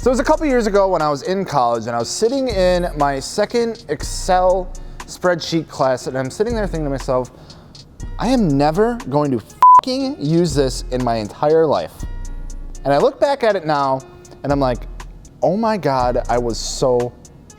So it was a couple years ago when I was in college and I was sitting in my second Excel spreadsheet class and I'm sitting there thinking to myself, I am never going to fucking use this in my entire life. And I look back at it now and I'm like, oh my God, I was so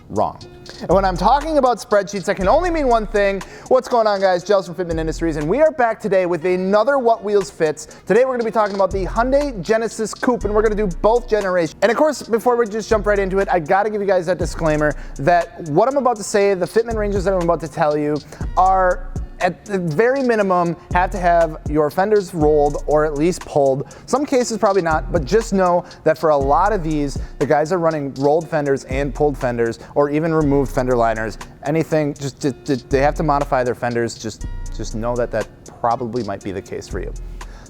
wrong. And when I'm talking about spreadsheets, that can only mean one thing. What's going on, guys? Giles from Fitment Industries, and we are back today with another What Wheels Fits. Today we're gonna be talking about the Hyundai Genesis Coupe, and we're gonna do both generations. And of course, before we just jump right into it, I gotta give you guys that disclaimer that what I'm about to say, the fitment ranges that I'm about to tell you, are at the very minimum have to have your fenders rolled or at least pulled. Some cases probably not, but just know that for a lot of these, the guys are running rolled fenders and pulled fenders or even removed fender liners. Anything, they have to modify their fenders. Just know that that probably might be the case for you.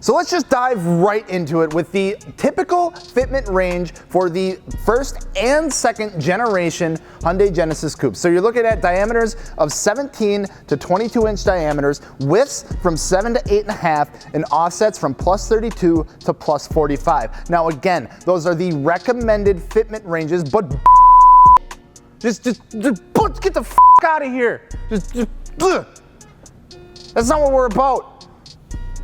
So let's just dive right into it with the typical fitment range for the first and second generation Hyundai Genesis Coupe. So you're looking at diameters of 17 to 22 inch diameters, widths from 7 to 8.5, and offsets from plus 32 to plus 45. Now again, those are the recommended fitment ranges, but just get the out of here. That's not what we're about.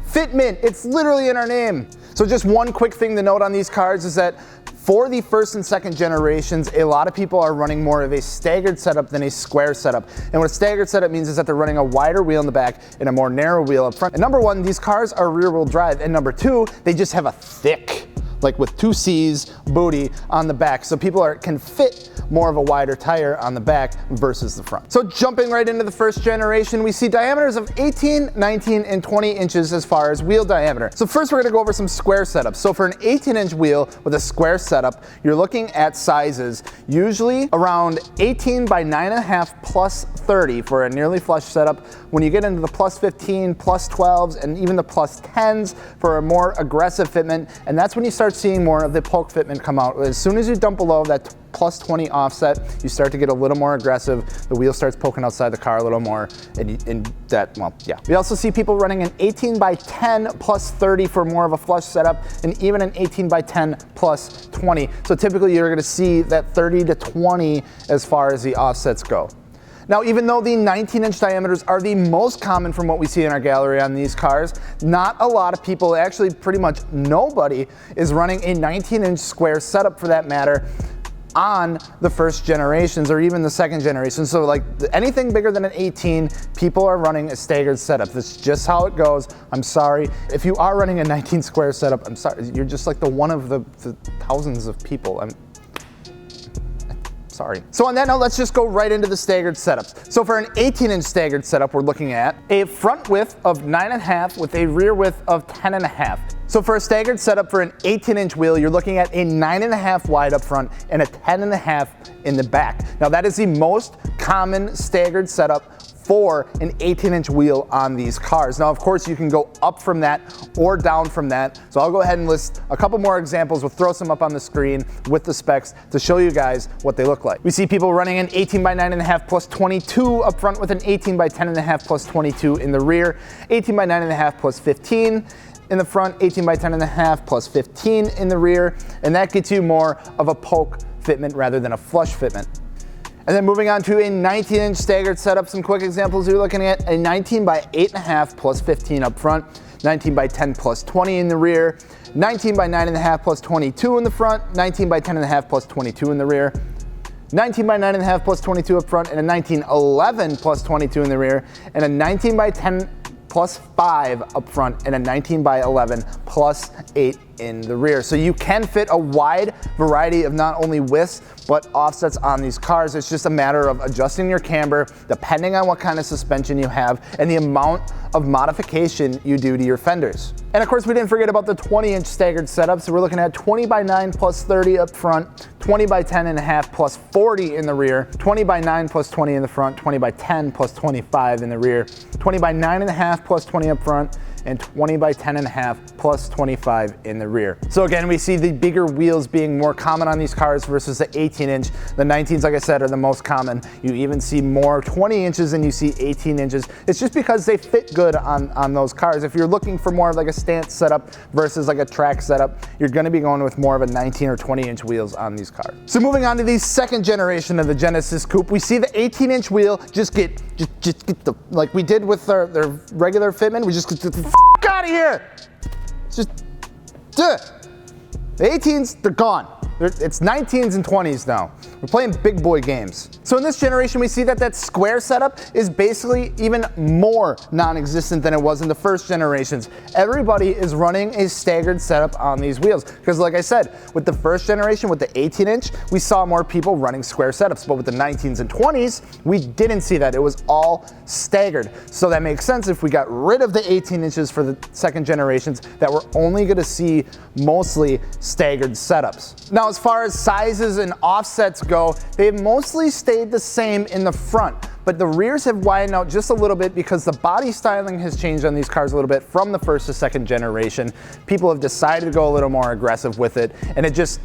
Fitment, it's literally in our name. So just one quick thing to note on these cars is that for the first and second generations, a lot of people are running more of a staggered setup than a square setup. And what a staggered setup means is that they're running a wider wheel in the back and a more narrow wheel up front. And number one, these cars are rear wheel drive. And number two, they just have a thick, like with 2 C's, booty on the back. So people can fit more of a wider tire on the back versus the front. So jumping right into the first generation, we see diameters of 18, 19, and 20 inches as far as wheel diameter. So first we're gonna go over some square setups. So for an 18-inch wheel with a square setup, you're looking at sizes usually around 18 by 9.5 plus 30 for a nearly flush setup. When you get into the plus 15, plus 12s, and even the plus 10s for a more aggressive fitment, and that's when you start seeing more of the poke fitment come out. As soon as you dump below that plus 20 offset, you start to get a little more aggressive. The wheel starts poking outside the car a little more, and that, well, yeah. We also see people running an 18 by 10 plus 30 for more of a flush setup, and even an 18 by 10 plus 20. So typically you're gonna see that 30 to 20 as far as the offsets go. Now, even though the 19-inch diameters are the most common from what we see in our gallery on these cars, not a lot of people, actually pretty much nobody, is running a 19-inch square setup for that matter on the first generations or even the second generation. So like anything bigger than an 18, people are running a staggered setup. That's just how it goes. I'm sorry. If you are running a 19 square setup, I'm sorry. You're just like the one of the thousands of people. Sorry. So on that note, let's just go right into the staggered setups. So for an 18-inch staggered setup, we're looking at a front width of 9.5 with a rear width of 10.5. So for a staggered setup for an 18-inch wheel, you're looking at a 9.5 wide up front and a 10.5 in the back. Now that is the most common staggered setup for an 18-inch wheel on these cars. Now, of course, you can go up from that or down from that. So I'll go ahead and list a couple more examples. We'll throw some up on the screen with the specs to show you guys what they look like. We see people running an 18 by 9.5 plus 22 up front with an 18 by 10.5 plus 22 in the rear, 18 by 9.5 plus 15 in the front, 18 by 10.5 plus 15 in the rear, and that gets you more of a poke fitment rather than a flush fitment. And then moving on to a 19-inch staggered setup, some quick examples you're looking at, a 19 by 8.5 plus 15 up front, 19 by 10 plus 20 in the rear, 19 by 9.5 plus 22 in the front, 19 by 10.5 plus 22 in the rear, 19 by 9.5 plus 22 up front, and a 1911 plus 22 in the rear, and a 19 by 10 plus 5 up front, and a 19 by 11 plus 8 in the rear. So you can fit a wide variety of not only widths, but offsets on these cars. It's just a matter of adjusting your camber, depending on what kind of suspension you have, and the amount of modification you do to your fenders. And of course, we didn't forget about the 20-inch staggered setup. So we're looking at 20 by 9 plus 30 up front, 20 by 10.5 plus 40 in the rear, 20 by 9 plus 20 in the front, 20 by 10 plus 25 in the rear, 20 by 9.5 plus 20 up front, and 20 by 10.5 plus 25 in the rear. So again, we see the bigger wheels being more common on these cars versus the 18-inch. The 19s, like I said, are the most common. You even see more 20 inches than you see 18 inches. It's just because they fit good on those cars. If you're looking for more of like a stance setup versus like a track setup, you're gonna be going with more of a 19 or 20 inch wheels on these cars. So moving on to the second generation of the Genesis Coupe, we see the 18-inch wheel just get the, like we did with their regular Fitment, we just get the f out of here. Just, the 18s, they're gone. It's 19s and 20s now. We're playing big boy games. So in this generation, we see that square setup is basically even more non-existent than it was in the first generations. Everybody is running a staggered setup on these wheels. Because like I said, with the first generation, with the 18-inch, we saw more people running square setups. But with the 19s and 20s, we didn't see that. It was all staggered. So that makes sense if we got rid of the 18 inches for the second generations, that we're only gonna see mostly staggered setups. Now, as far as sizes and offsets go, they've mostly stayed the same in the front, but the rears have widened out just a little bit because the body styling has changed on these cars a little bit from the first to second generation. People have decided to go a little more aggressive with it, and it just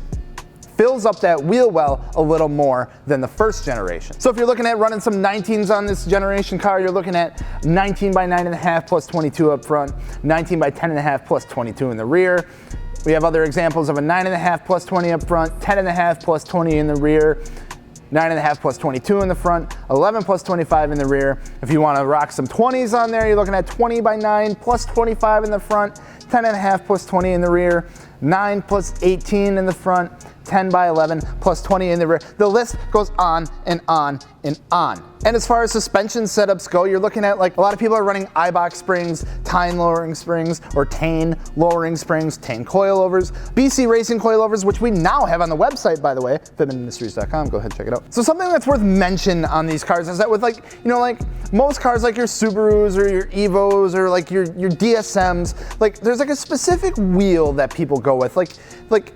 fills up that wheel well a little more than the first generation. So if you're looking at running some 19s on this generation car, you're looking at 19 by 9.5 plus 22 up front, 19 by 10.5 plus 22 in the rear. We have other examples of a 9.5 plus 20 up front, 10.5 plus 20 in the rear, 9.5 plus 22 in the front, 11 plus 25 in the rear. If you want to rock some 20s on there, you're looking at 20 by 9 plus 25 in the front, 10.5 plus 20 in the rear, 9 plus 18 in the front, 10 by 11 plus 20 in the rear. The list goes on and on and on. And as far as suspension setups go, you're looking at, like, a lot of people are running iBox springs, tine lowering springs, or Tane lowering springs, Tane coilovers, BC Racing coilovers, which we now have on the website, by the way, fitmentindustries.com, go ahead and check it out. So something that's worth mention on these cars is that with, like, you know, like most cars, like your Subarus or your Evos or like your DSMs, like there's like a specific wheel that people go with, like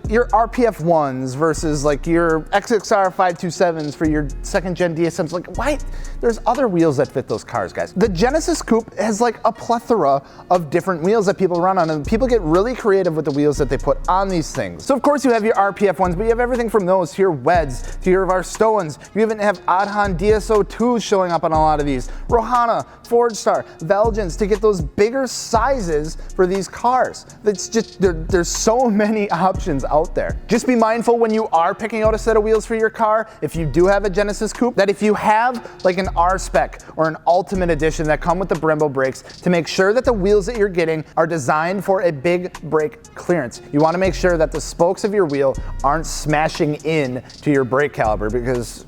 your RPF 1s versus like your XXR 527s for your second gen DSMs. Like, why? There's other wheels that fit those cars, guys. The Genesis Coupe has like a plethora of different wheels that people run on, and people get really creative with the wheels that they put on these things. So of course you have your RPF ones, but you have everything from those to your Weds, to your Varstoans. You even have Adhan DSO2s showing up on a lot of these. Rohana, Fordstar, Velgens, to get those bigger sizes for these cars. It's just, there's so many options out there. Just be mindful when you are picking out a set of wheels for your car, if you do have a Genesis Coupe, that if you have like an R-Spec or an Ultimate Edition that come with the Brembo brakes, to make sure that the wheels that you're getting are designed for a big brake clearance. You want to make sure that the spokes of your wheel aren't smashing in to your brake caliper, because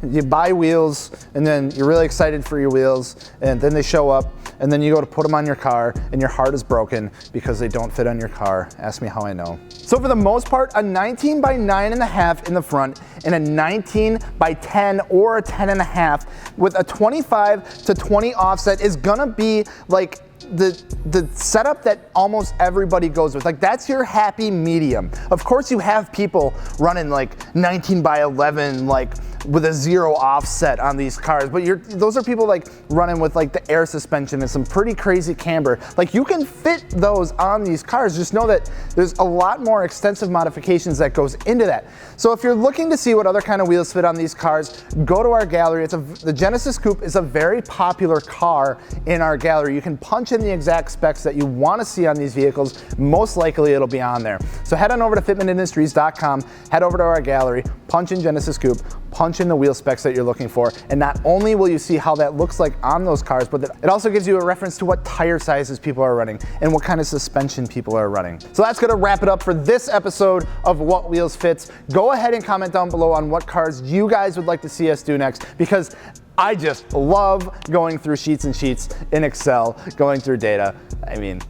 you buy wheels and then you're really excited for your wheels, and then they show up and then you go to put them on your car and your heart is broken because they don't fit on your car. Ask me how I know. So for the most part, a 19 by 9.5 in the front and a 19 by 10 or a 10.5 with a 25 to 20 offset is gonna be like the setup that almost everybody goes with. Like, that's your happy medium. Of course you have people running like 19 by 11 like with a 0 offset on these cars, but those are people like running with like the air suspension and some pretty crazy camber. Like, you can fit those on these cars. Just know that there's a lot more extensive modifications that goes into that. So if you're looking to see what other kind of wheels fit on these cars, go to our gallery. The Genesis Coupe is a very popular car in our gallery. You can punch in the exact specs that you want to see on these vehicles. Most likely it'll be on there. So head on over to fitmentindustries.com, head over to our gallery, punch in Genesis Coupe, punch in the wheel specs that you're looking for, and not only will you see how that looks like on those cars, but it also gives you a reference to what tire sizes people are running and what kind of suspension people are running. So that's gonna wrap it up for this episode of What Wheels Fits. Go ahead and comment down below on what cars you guys would like to see us do next, because I just love going through sheets and sheets in Excel, going through data. I mean,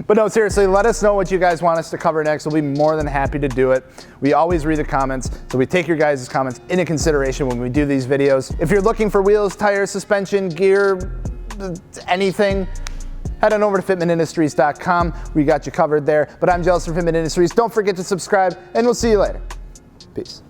but no, seriously, let us know what you guys want us to cover next. We'll be more than happy to do it. We always read the comments, so we take your guys' comments into consideration when we do these videos. If you're looking for wheels, tires, suspension, gear, anything, head on over to fitmentindustries.com. We got you covered there. But I'm Jealous from Fitment Industries. Don't forget to subscribe, and we'll see you later. Peace.